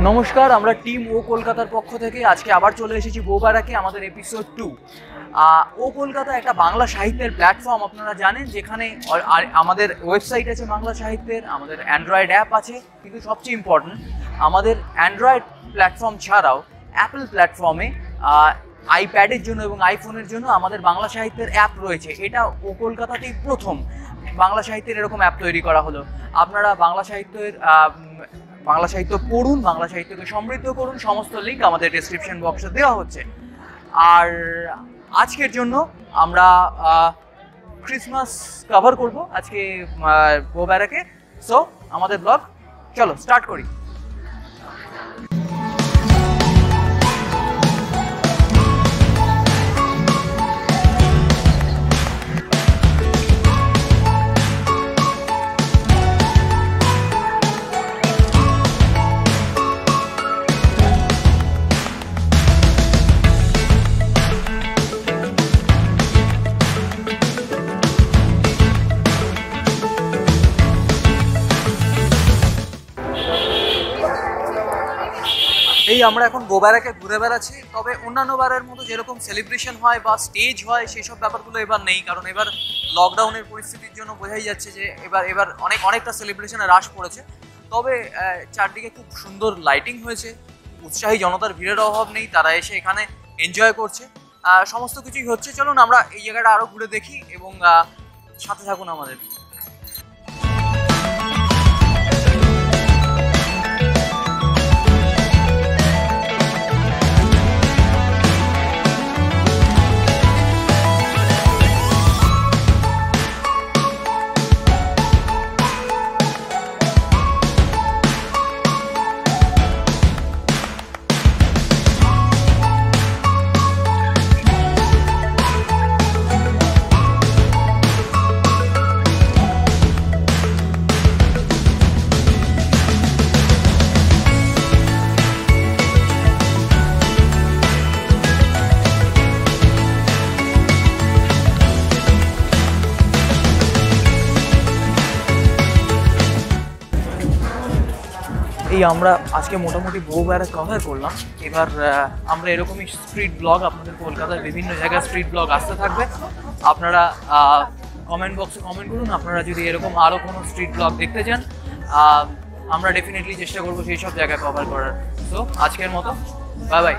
নমস্কার, আমরা টিম ও কলকাতার পক্ষ থেকে আজকে আবার চলে এসেছি বউবারাকে আমাদের এপিসোড 2। ও কলকাতা একটা বাংলা সাহিত্যের প্ল্যাটফর্ম, আপনারা জানেন, যেখানে আমাদের ওয়েবসাইট আছে বাংলা সাহিত্যের, আমাদের অ্যান্ড্রয়েড অ্যাপ আছে, কিন্তু সবচেয়ে ইম্পর্টেন্ট আমাদের অ্যান্ড্রয়েড প্ল্যাটফর্ম ছাড়াও অ্যাপল প্ল্যাটফর্মে আইপ্যাডের জন্য এবং আইফোনের জন্য আমাদের বাংলা সাহিত্যের অ্যাপ রয়েছে। এটা ও কলকাতাতেই প্রথম বাংলা সাহিত্যের এরকম অ্যাপ তৈরি করা হলো। আপনারা বাংলা সাহিত্য পড়ুন, বাংলা সাহিত্যকে সমৃদ্ধ করুন, সমস্ত লিঙ্ক আমাদের ডেসক্রিপশন বক্সে দেওয়া হচ্ছে। আর আজকের জন্য আমরা ক্রিসমাস কভার করব আজকে বউবারাকে। সো আমাদের ব্লগ চলো স্টার্ট করি। এই আমরা এখন বউবারাকে ঘুরে বেড়াচ্ছি, তবে অন্যান্য বারের মতো যেরকম সেলিব্রেশন হয় বা স্টেজ হয় সেই সব ব্যাপারগুলো এবার নেই, কারণ এবার লকডাউনের পরিস্থিতির জন্য বোঝাই যাচ্ছে যে এবার অনেকটা সেলিব্রেশনে হ্রাস পড়েছে। তবে চারদিকে খুব সুন্দর লাইটিং হয়েছে, উৎসাহী জনতার ভিড়ের অভাব নেই, তারা এসে এখানে এনজয় করছে, সমস্ত কিছুই হচ্ছে। চলুন আমরা এই জায়গাটা আরও ঘুরে দেখি এবং সাথে থাকুন আমাদের। এই আমরা আজকে মোটামুটি বউবারা কভার করলাম। এবার আমরা এরকমই স্ট্রিট ব্লগ, আপনাদের কলকাতার বিভিন্ন জায়গায় স্ট্রিট ব্লগ আসতে থাকবে। আপনারা কমেন্ট বক্সে কমেন্ট করুন আপনারা যদি এরকম আরও কোনো স্ট্রিট ব্লগ দেখতে চান। আমরা ডেফিনেটলি চেষ্টা করবো সেই সব জায়গায় কভার করার। তো আজকের মতো বাই বাই।